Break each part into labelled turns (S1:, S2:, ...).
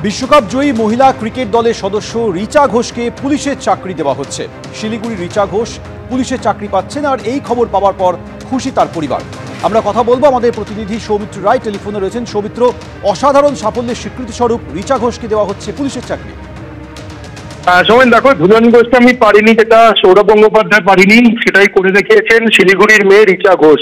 S1: বিশ্বকাপ জয়ী মহিলা ক্রিকেট দলের সদস্য রিচা ঘোষকে পুলিশের চাকরি দেওয়া হচ্ছে। শিলিগুড়ির রিচা ঘোষ পুলিশের চাকরি পাচ্ছেন, আর এই খবর পাওয়ার পর খুশি তার পরিবার। আমরা কথা বলবো, আমাদের প্রতিনিধি সৌমিত্র রায় টেলিফোনে রয়েছেন। সৌমিত্র, অসাধারণ সাফল্যের স্বীকৃতি স্বরূপ রিচা ঘোষকে দেওয়া হচ্ছে পুলিশের চাকরি।
S2: সোমেন, দেখো, ধুলন ঘোষকে আমি পারিনি, যেটা সৌরভ গঙ্গোপাধ্যায় পারিনি, সেটাই করে দেখিয়েছেন শিলিগুড়ির মেয়ে রিচা ঘোষ।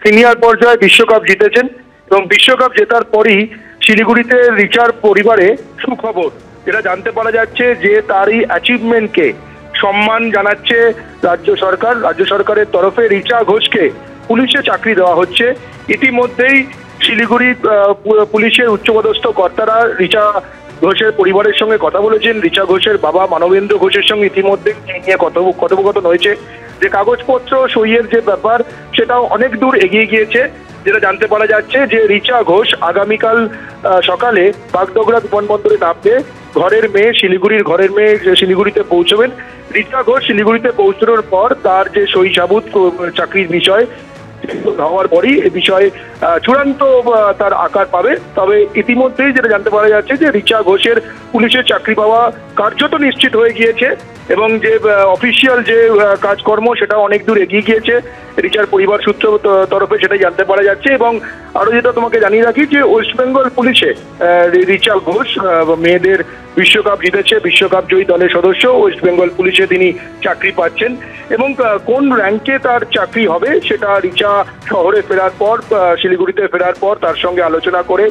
S2: সিনিয়র পর্যায়ে বিশ্বকাপ জিতেছেন এবং বিশ্বকাপ জেতার পরই শিলিগুড়িতে রিচার পরিবারে সুখবর, যেটা জানতে পারা যাচ্ছে যে তারই অ্যাচিভমেন্টকে সম্মান জানাচ্ছে রাজ্য সরকার। রাজ্য সরকারের তরফে রিচা ঘোষকে পুলিশে চাকরি দেওয়া হচ্ছে। ইতিমধ্যেই শিলিগুড়ি পুলিশের উচ্চপদস্থ কর্তারা রিচা ঘোষের পরিবারের সঙ্গে কথা বলেছেন। রিচা ঘোষের বাবা মানবেন্দ্র ঘোষের সঙ্গে ইতিমধ্যে নিয়ে কথোপকথন হয়েছে। যে কাগজপত্র সইয়ের যে ব্যাপার, সেটাও অনেক দূর এগিয়ে গিয়েছে। যেটা জানতে পারা যাচ্ছে যে রিচা ঘোষ আগামীকাল সকালে বাগডোগরা বিমানবন্দরে নামবে। ঘরের মেয়ে শিলিগুড়িতে পৌঁছবেন। রিচা ঘোষ শিলিগুড়িতে পৌঁছানোর পর তার যে সই সাবুত চাকরির বিষয় হওয়ার পরই এ বিষয়ে চূড়ান্ত তার আকার পাবে। তবে ইতিমধ্যেই যেটা জানতে পারা যাচ্ছে যে রিচা ঘোষের পুলিশের চাকরি পাওয়া কার্যত নিশ্চিত হয়ে গিয়েছে এবং যে অফিসিয়াল যে কাজকর্ম সেটা অনেক দূর এগিয়ে গিয়েছে রিচার পরিবার সূত্র তরফে, সেটাই জানতে পারা যাচ্ছে। এবং আরো যেটা তোমাকে জানিয়ে রাখি যে ওয়েস্ট বেঙ্গল পুলিশে রিচা ঘোষ মেয়েদের বিশ্বকাপ জিতেছে, বিশ্বকাপ জয়ী দলের সদস্য। ওয়েস্ট বেঙ্গল পুলিশে তিনি চাকরি পাচ্ছেন এবং কোন র্যাঙ্কে তার চাকরি হবে সেটা রিচা শহরে ফেরার পর, শিলিগুড়িতে ফেরার পর তার সঙ্গে আলোচনা করে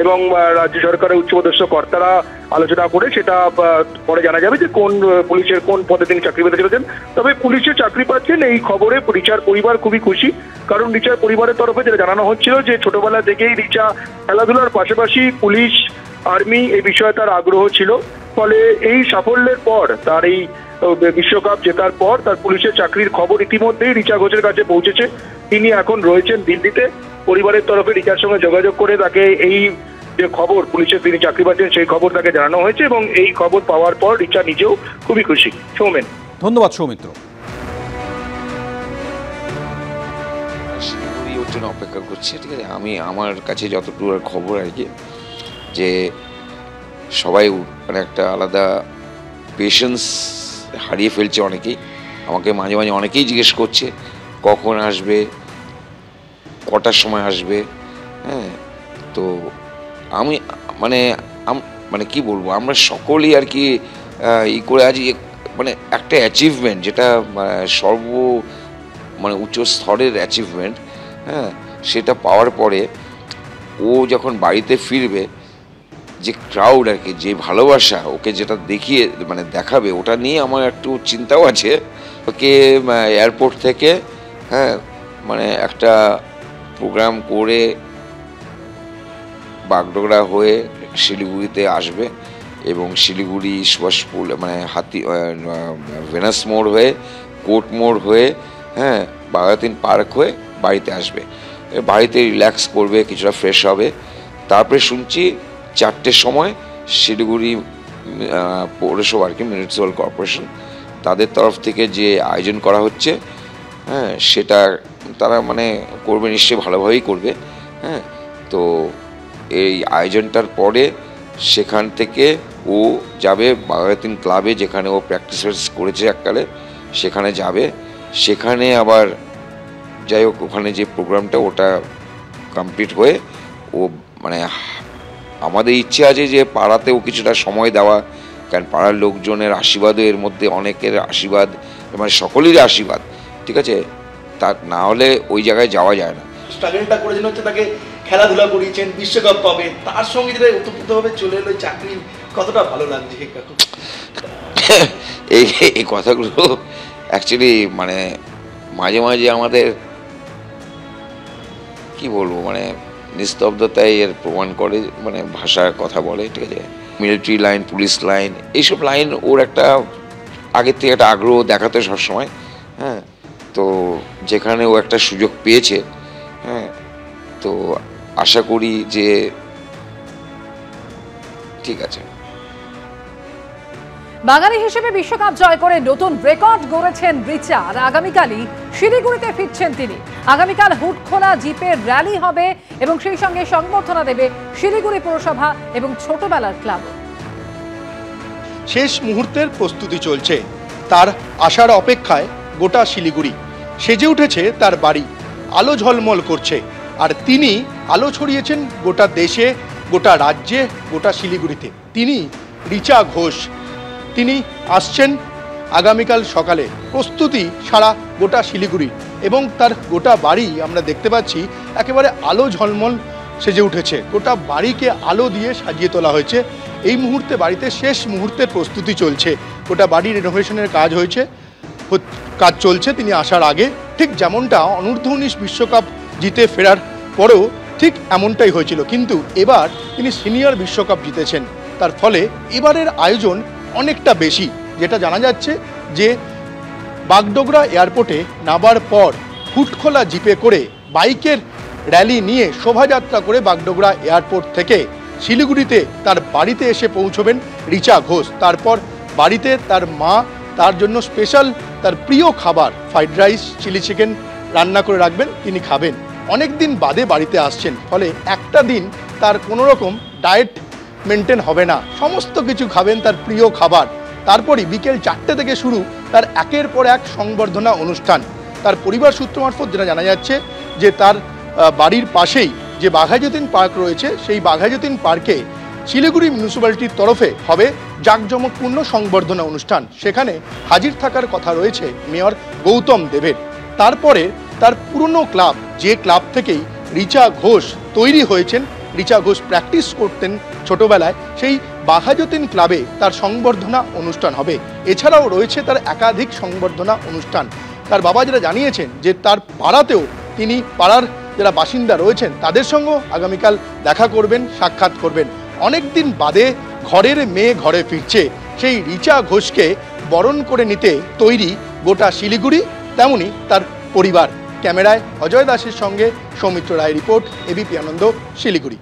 S2: এবং রাজ্য সরকারের উচ্চপদস্থ কর্তারা আলোচনা করে সেটা পরে জানা যাবে যে কোন পুলিশের কোন পদে তিনি চাকরি পেতে চলেছেন। তবে পুলিশে চাকরি পাচ্ছেন এই খবরে রিচার পরিবার খুবই খুশি, কারণ রিচার পরিবারের তরফে যেটা জানানো হচ্ছিল যে ছোটবেলা থেকেই রিচা খেলাধুলার পাশাপাশি পুলিশ, আর্মি এই বিষয়ে তার আগ্রহ ছিল। ফলে এই সাফল্যের পর, তার এই বিশ্বকাপ জেতার পর তার পুলিশের চাকরির খবর ইতিমধ্যেই রিচা ঘোষের কাছে পৌঁছেছে। তিনি এখন রয়েছেন দিল্লিতে। পরিবারের তরফে রিচার সঙ্গে যোগাযোগ করে তাকে এই যে খবর পুলিশের তিনি চাকরি পাচ্ছেন সেই খবর তাকে জানানো হয়েছে এবং এই খবর পাওয়ার পর রিচা নিজেও খুবই খুশি। সৌমেন,
S1: ধন্যবাদ সৌমিত্র।
S3: শিলিগুড়ি ওর জন্য অপেক্ষা করছি, ঠিক আছে। আমি আমার কাছে যতটুকু খবর আর কি, যে সবাই মানে একটা আলাদা পেশেন্স হারিয়ে ফেলছে অনেকেই। আমাকে মাঝে মাঝে অনেকেই জিজ্ঞেস করছে কখন আসবে, কটার সময় আসবে। হ্যাঁ, তো আমি মানে কি বলবো, আমরা সকলেই আর কি ই করে আজ মানে একটা অ্যাচিভমেন্ট, যেটা মানে উচ্চ স্তরের অ্যাচিভমেন্ট, হ্যাঁ, সেটা পাওয়ার পরে ও যখন বাড়িতে ফিরবে, যে ক্রাউড আর কি, যে ভালোবাসা ওকে যেটা দেখাবে, ওটা নিয়ে আমার একটু চিন্তাও আছে। ওকে এয়ারপোর্ট থেকে, হ্যাঁ, মানে একটা প্রোগ্রাম করে বাগডোগরা হয়ে শিলিগুড়িতে আসবে এবং শিলিগুড়ি সুভাষপুর মানে ভেনাস মোড় হয়ে, কোর্ট মোড় হয়ে, হ্যাঁ, বাঘাতিন পার্ক হয়ে বাড়িতে আসবে। বাড়িতে রিল্যাক্স করবে, কিছুটা ফ্রেশ হবে। তারপরে শুনছি 4টের সময় শিলিগুড়ি পৌরসভা আর কি, মিউনিসিপ্যাল কর্পোরেশন, তাদের তরফ থেকে যে আয়োজন করা হচ্ছে, হ্যাঁ, সেটা তারা মানে করবে, নিশ্চয়ই ভালোভাবেই করবে। হ্যাঁ, তো এই আয়োজনটার পরে সেখান থেকে ও যাবে বাঘাতিন ক্লাবে, যেখানে ও প্র্যাকটিস করেছে এককালে, সেখানে যাবে। সেখানে আবার যাই হোক, ওখানে যে প্রোগ্রামটা ওটা কমপ্লিট হয়ে ও মানে আমাদের ইচ্ছে আছে যে পাড়াতেও কিছুটা সময় দেওয়া, কারণ পাড়ার লোকজনের আশীর্বাদও এর মধ্যে, অনেকের আশীর্বাদ, মানে সকলেরই আশীর্বাদ, ঠিক আছে। তা না হলে ওই জায়গায় যাওয়া যায় না।
S4: স্ট্রাগলটা করেছেন হচ্ছে তাকে খেলাধুলা করিয়েছেন, বিশ্বকাপ পাবে, তার সঙ্গে যেটা ওতপ্রোতভাবে চলে এলো চাকরি, কতটা ভালো লাগছে
S3: এই কথাগুলো অ্যাকচুয়ালি মানে মাঝে মাঝে আমাদের কি বলবো, মানে নিস্তব্ধতাই এর প্রমাণ করে, মানে ভাষার কথা বলে, ঠিক আছে। মিলিটারি লাইন, পুলিশ লাইন, এইসব লাইন ওর একটা আগের থেকে একটা আগ্রহ দেখাতে সবসময়। হ্যাঁ, তো যেখানে ও একটা সুযোগ পেয়েছে, হ্যাঁ, তো আশা করি যে ঠিক আছে।
S5: বাঙালি হিসেবে বিশ্বকাপ জয় করে নতুন রেকর্ড গড়েছেন রিচা। আর আগামীকালই শিলিগুড়িতে ফিরছেন তিনি। আগামীকাল হুডখোলা জিপের র্যালি হবে এবং সেই সঙ্গে সংবর্ধনা দেবে শিলিগুড়ি পৌরসভা এবং ছোটবেলার ক্লাব।
S6: শেষ মুহূর্তের প্রস্তুতি চলছে। তার আসার অপেক্ষায় গোটা শিলিগুড়ি, সেজে উঠেছে তার বাড়ি, আলো ঝলমল করছে। আর তিনি আলো ছড়িয়েছেন গোটা দেশে, গোটা রাজ্যে, গোটা শিলিগুড়িতে। তিনি রিচা ঘোষ, তিনি আসছেন আগামীকাল সকালে। প্রস্তুতি সারা গোটা শিলিগুড়ি এবং তার গোটা বাড়ি আমরা দেখতে পাচ্ছি একেবারে আলো ঝলমল সেজে উঠেছে। গোটা বাড়িকে আলো দিয়ে সাজিয়ে তোলা হয়েছে। এই মুহূর্তে বাড়িতে শেষ মুহূর্তের প্রস্তুতি চলছে। গোটা বাড়ি রেনোভেশনের কাজ চলছে তিনি আসার আগে। ঠিক যেমনটা অনূর্ধ্ব-19 বিশ্বকাপ জিতে ফেরার পরেও ঠিক এমনটাই হয়েছিল, কিন্তু এবার তিনি সিনিয়র বিশ্বকাপ জিতেছেন। তার ফলে এবারের আয়োজন অনেকটা বেশি। যেটা জানা যাচ্ছে যে বাগডোগরা এয়ারপোর্টে নামার পর হুটখোলা জিপে করে বাইকের র্যালি নিয়ে শোভাযাত্রা করে বাগডোগরা এয়ারপোর্ট থেকে শিলিগুড়িতে তার বাড়িতে এসে পৌঁছবেন রিচা ঘোষ। তারপর বাড়িতে তার মা তার জন্য স্পেশাল তার প্রিয় খাবার ফ্রাইড রাইস, চিলি চিকেন রান্না করে রাখবেন, তিনি খাবেন। অনেক দিন বাদে বাড়িতে আসছেন, ফলে একটা দিন তার কোনো রকম ডায়েট মেনটেন হবে না, সমস্ত কিছু খাবেন তার প্রিয় খাবার। তারপরই বিকেল 4টে থেকে শুরু তার একের পর এক সংবর্ধনা অনুষ্ঠান। তার পরিবার সূত্র মারফত যেটা জানা যাচ্ছে যে তার বাড়ির পাশেই যে বাঘাযতীন পার্ক রয়েছে, সেই বাঘাযতীন পার্কে শিলিগুড়ি মিউনিসিপ্যালিটির তরফে হবে জাঁকজমকপূর্ণ সংবর্ধনা অনুষ্ঠান। সেখানে হাজির থাকার কথা রয়েছে মেয়র গৌতম দেবের। তারপরে তার পুরনো ক্লাব, যে ক্লাব থেকেই রিচা ঘোষ তৈরি হয়েছেন, রিচা ঘোষ প্র্যাকটিস করতেন ছোটবেলায়, সেই বাঘাযতীন ক্লাবে তার সংবর্ধনা অনুষ্ঠান হবে। এছাড়াও রয়েছে তার একাধিক সংবর্ধনা অনুষ্ঠান। তার বাবা যেটা জানিয়েছেন যে তার পাড়াতেও তিনি পাড়ার যারা বাসিন্দা রয়েছেন তাদের সঙ্গেও আগামীকাল দেখা করবেন, সাক্ষাৎ করবেন। অনেক দিন বাদে ঘরের মেয়ে ঘরে ফিরছে, সেই রিচা ঘোষকে বরণ করে নিতে তৈরি গোটা শিলিগুড়ি, তেমনি তার পরিবার। ক্যামেরায় অজয় দাসের সঙ্গে সৌমিত্র রায় রিপোর্ট, এবিপি আনন্দ, শিলিগুড়ি।